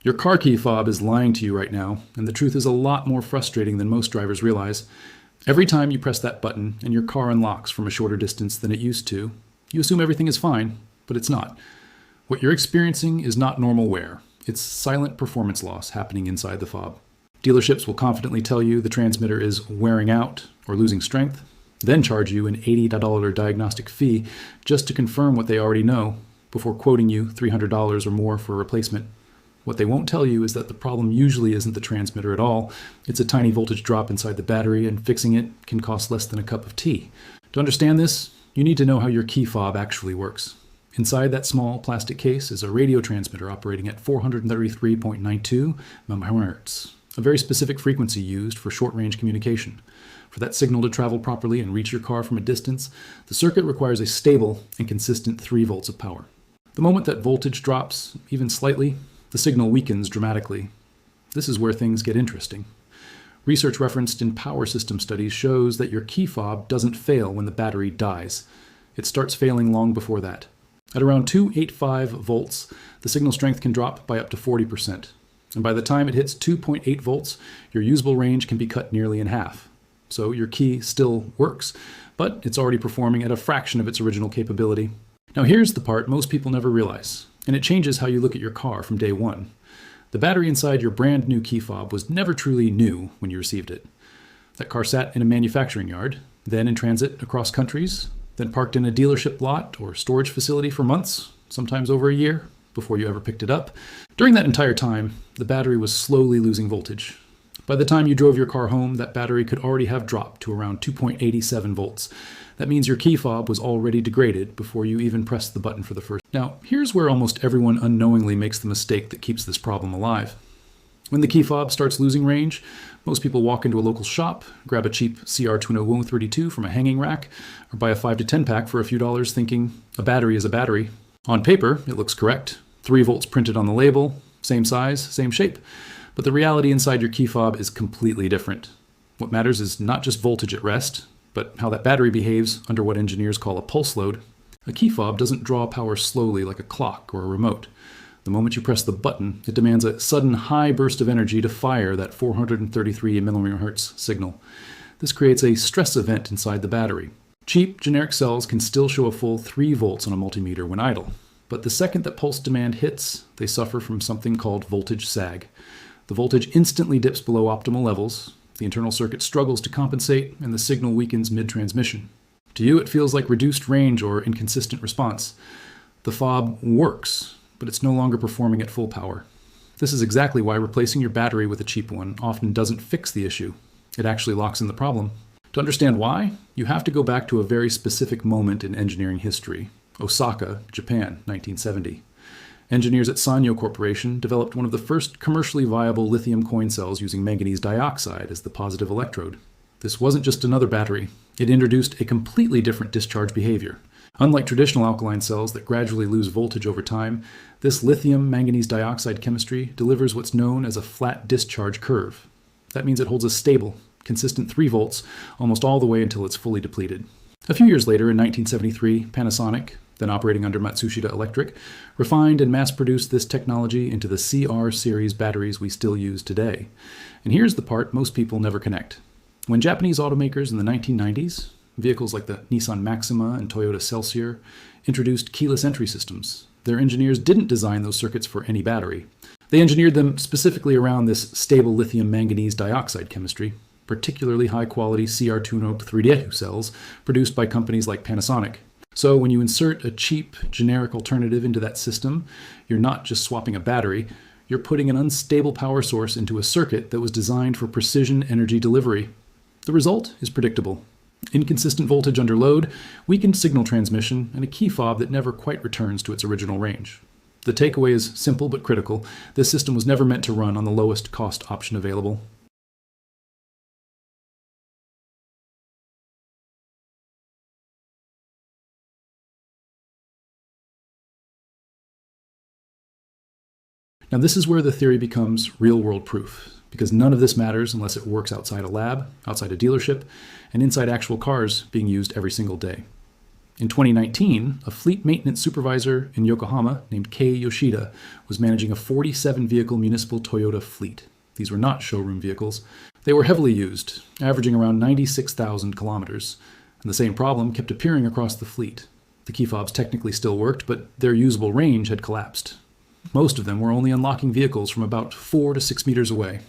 Your car key fob is lying to you right now, and the truth is a lot more frustrating than most drivers realize. Every time you press that button and your car unlocks from a shorter distance than it used to, you assume everything is fine, but it's not. What you're experiencing is not normal wear. It's silent performance loss happening inside the fob. Dealerships will confidently tell you the transmitter is wearing out or losing strength, then charge you an $80 diagnostic fee just to confirm what they already know before quoting you $300 or more for a replacement. What they won't tell you is that the problem usually isn't the transmitter at all. It's a tiny voltage drop inside the battery, and fixing it can cost less than a cup of tea. To understand this, you need to know how your key fob actually works. Inside that small plastic case is a radio transmitter operating at 433.92 MHz, a very specific frequency used for short-range communication. For that signal to travel properly and reach your car from a distance, the circuit requires a stable and consistent 3 volts of power. The moment that voltage drops, even slightly, the signal weakens dramatically. This is where things get interesting. Research referenced in power system studies shows that your key fob doesn't fail when the battery dies. It starts failing long before that. At around 285 volts, the signal strength can drop by up to 40%. And by the time it hits 2.8 volts, your usable range can be cut nearly in half. So your key still works, but it's already performing at a fraction of its original capability. Now here's the part most people never realize, and it changes how you look at your car from day one. The battery inside your brand new key fob was never truly new when you received it. That car sat in a manufacturing yard, then in transit across countries, then parked in a dealership lot or storage facility for months, sometimes over a year, before you ever picked it up. During that entire time, the battery was slowly losing voltage. By the time you drove your car home, that battery could already have dropped to around 2.87 volts. That means your key fob was already degraded before you even pressed the button for the first. Now, here's where almost everyone unknowingly makes the mistake that keeps this problem alive. When the key fob starts losing range, most people walk into a local shop, grab a cheap CR20132 from a hanging rack, or buy a 5 to 10 pack for a few dollars thinking a battery is a battery. On paper, it looks correct. 3 volts printed on the label, same size, same shape. But the reality inside your key fob is completely different. What matters is not just voltage at rest, but how that battery behaves under what engineers call a pulse load. A key fob doesn't draw power slowly like a clock or a remote. The moment you press the button, it demands a sudden high burst of energy to fire that 433 mmHz signal. This creates a stress event inside the battery. Cheap, generic cells can still show a full 3 volts on a multimeter when idle. But the second that pulse demand hits, they suffer from something called voltage sag. The voltage instantly dips below optimal levels, the internal circuit struggles to compensate, and the signal weakens mid-transmission. To you, it feels like reduced range or inconsistent response. The fob works, but it's no longer performing at full power. This is exactly why replacing your battery with a cheap one often doesn't fix the issue. It actually locks in the problem. To understand why, you have to go back to a very specific moment in engineering history: Osaka, Japan, 1970. Engineers at Sanyo Corporation developed one of the first commercially viable lithium coin cells using manganese dioxide as the positive electrode. This wasn't just another battery. It introduced a completely different discharge behavior. Unlike traditional alkaline cells that gradually lose voltage over time, this lithium manganese dioxide chemistry delivers what's known as a flat discharge curve. That means it holds a stable, consistent 3 volts almost all the way until it's fully depleted. A few years later, in 1973, Panasonic, then operating under Matsushita Electric, refined and mass-produced this technology into the CR series batteries we still use today. And here's the part most people never connect. When Japanese automakers in the 1990s, vehicles like the Nissan Maxima and Toyota Celsior, introduced keyless entry systems, their engineers didn't design those circuits for any battery. They engineered them specifically around this stable lithium manganese dioxide chemistry, particularly high-quality CR203 cells produced by companies like Panasonic. So when you insert a cheap, generic alternative into that system, you're not just swapping a battery, you're putting an unstable power source into a circuit that was designed for precision energy delivery. The result is predictable: inconsistent voltage under load, weakened signal transmission, and a key fob that never quite returns to its original range. The takeaway is simple but critical. This system was never meant to run on the lowest cost option available. Now this is where the theory becomes real-world proof, because none of this matters unless it works outside a lab, outside a dealership, and inside actual cars being used every single day. In 2019, a fleet maintenance supervisor in Yokohama named Kei Yoshida was managing a 47-vehicle municipal Toyota fleet. These were not showroom vehicles. They were heavily used, averaging around 96,000 kilometers, and the same problem kept appearing across the fleet. The key fobs technically still worked, but their usable range had collapsed. Most of them were only unlocking vehicles from about 4 to 6 meters away.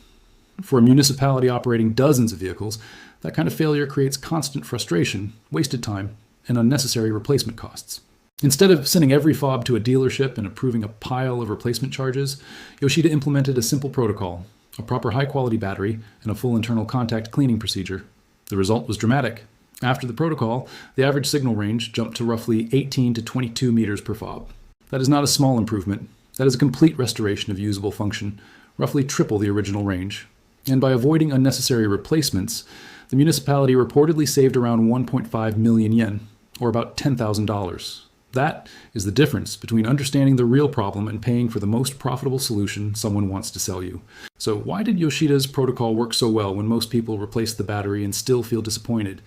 For a municipality operating dozens of vehicles, that kind of failure creates constant frustration, wasted time, and unnecessary replacement costs. Instead of sending every fob to a dealership and approving a pile of replacement charges, Yoshida implemented a simple protocol, a proper high-quality battery, and a full internal contact cleaning procedure. The result was dramatic. After the protocol, the average signal range jumped to roughly 18 to 22 meters per fob. That is not a small improvement. That is a complete restoration of usable function, roughly triple the original range. And by avoiding unnecessary replacements, the municipality reportedly saved around 1.5 million yen, or about $10,000. That is the difference between understanding the real problem and paying for the most profitable solution someone wants to sell you. So why did Yoshida's protocol work so well when most people replace the battery and still feel disappointed?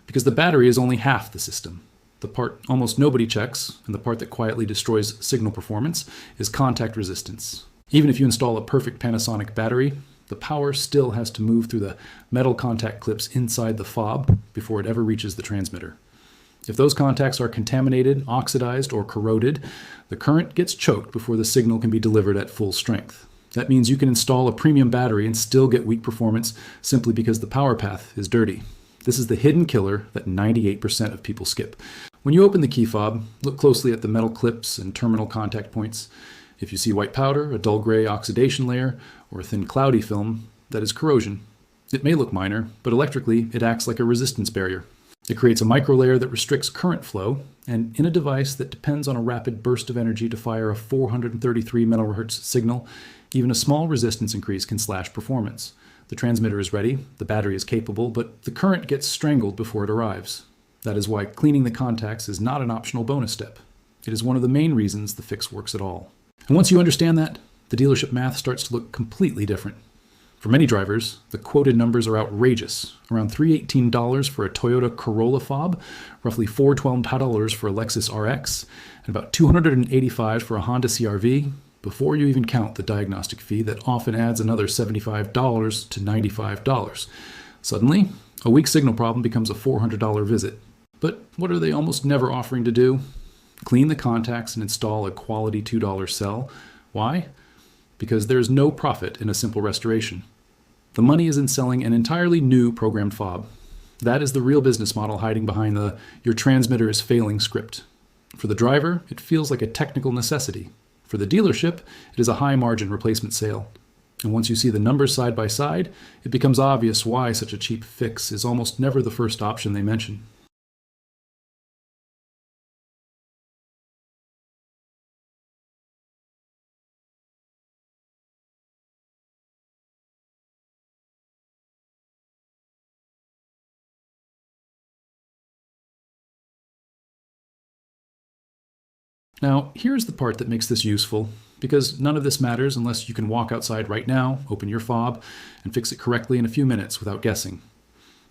Because the battery is only half the system. The part almost nobody checks, and the part that quietly destroys signal performance, is contact resistance. Even if you install a perfect Panasonic battery, the power still has to move through the metal contact clips inside the fob before it ever reaches the transmitter. If those contacts are contaminated, oxidized, or corroded, the current gets choked before the signal can be delivered at full strength. That means you can install a premium battery and still get weak performance simply because the power path is dirty. This is the hidden killer that 98% of people skip. When you open the key fob, look closely at the metal clips and terminal contact points. If you see white powder, a dull gray oxidation layer, or a thin cloudy film, that is corrosion. It may look minor, but electrically it acts like a resistance barrier. It creates a microlayer that restricts current flow, and in a device that depends on a rapid burst of energy to fire a 433 MHz signal, even a small resistance increase can slash performance. The transmitter is ready, the battery is capable, but the current gets strangled before it arrives. That is why cleaning the contacts is not an optional bonus step. It is one of the main reasons the fix works at all. And once you understand that, the dealership math starts to look completely different. For many drivers, the quoted numbers are outrageous. Around $318 for a Toyota Corolla fob, roughly $412 for a Lexus RX, and about $285 for a Honda CR-V, before you even count the diagnostic fee that often adds another $75 to $95. Suddenly, a weak signal problem becomes a $400 visit. But what are they almost never offering to do? Clean the contacts and install a quality $2 cell. Why? Because there's no profit in a simple restoration. The money is in selling an entirely new programmed fob. That is the real business model hiding behind the "your transmitter is failing" script. For the driver, it feels like a technical necessity. For the dealership, it is a high-margin replacement sale. And once you see the numbers side by side, it becomes obvious why such a cheap fix is almost never the first option they mention. Now, here's the part that makes this useful, because none of this matters unless you can walk outside right now, open your fob, and fix it correctly in a few minutes without guessing.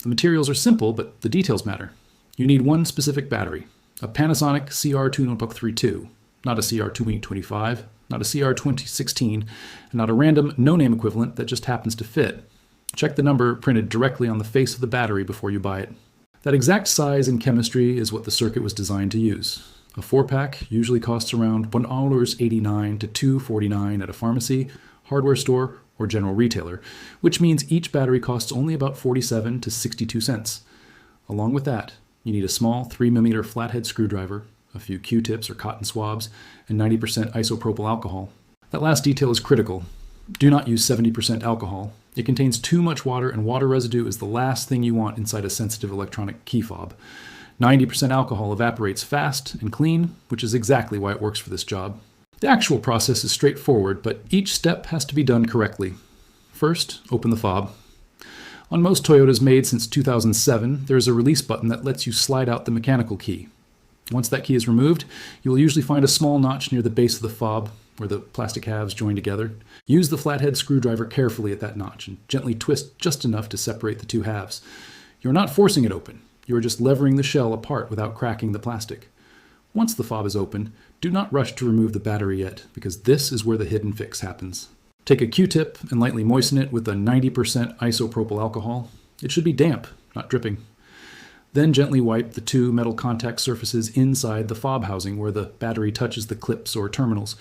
The materials are simple, but the details matter. You need one specific battery, a Panasonic CR2 Notebook 3.2, not a CR225, not a CR2016, and not a random no-name equivalent that just happens to fit. Check the number printed directly on the face of the battery before you buy it. That exact size and chemistry is what the circuit was designed to use. A 4-pack usually costs around $1.89 to $2.49 at a pharmacy, hardware store, or general retailer, which means each battery costs only about 47 to 62 cents. Along with that, you need a small 3mm flathead screwdriver, a few Q-tips or cotton swabs, and 90% isopropyl alcohol. That last detail is critical. Do not use 70% alcohol. It contains too much water, and water residue is the last thing you want inside a sensitive electronic key fob. 90% alcohol evaporates fast and clean, which is exactly why it works for this job. The actual process is straightforward, but each step has to be done correctly. First, open the fob. On most Toyotas made since 2007, there is a release button that lets you slide out the mechanical key. Once that key is removed, you will usually find a small notch near the base of the fob where the plastic halves join together. Use the flathead screwdriver carefully at that notch and gently twist just enough to separate the two halves. You're not forcing it open. You are just levering the shell apart without cracking the plastic. Once the fob is open, do not rush to remove the battery yet, because this is where the hidden fix happens. Take a Q-tip and lightly moisten it with a 90% isopropyl alcohol. It should be damp, not dripping. Then gently wipe the two metal contact surfaces inside the fob housing where the battery touches the clips or terminals.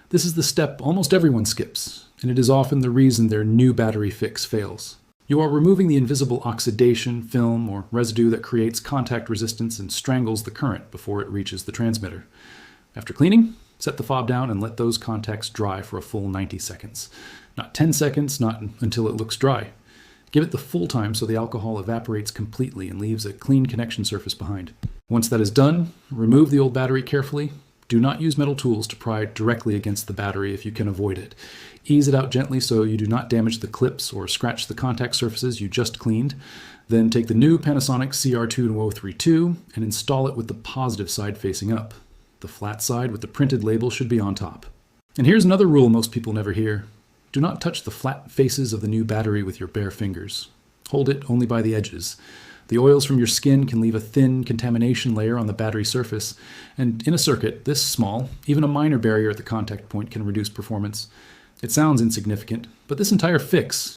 This is the step almost everyone skips, and it is often the reason their new battery fix fails. You are removing the invisible oxidation, film, or residue that creates contact resistance and strangles the current before it reaches the transmitter. After cleaning, set the fob down and let those contacts dry for a full 90 seconds. Not 10 seconds, not until it looks dry. Give it the full time so the alcohol evaporates completely and leaves a clean connection surface behind. Once that is done, remove the old battery carefully. Do not use metal tools to pry directly against the battery if you can avoid it. Ease it out gently so you do not damage the clips or scratch the contact surfaces you just cleaned. Then take the new Panasonic CR2032 and install it with the positive side facing up. The flat side with the printed label should be on top. And here's another rule most people never hear. Do not touch the flat faces of the new battery with your bare fingers. Hold it only by the edges. The oils from your skin can leave a thin contamination layer on the battery surface, and in a circuit this small, even a minor barrier at the contact point can reduce performance. It sounds insignificant, but this entire fix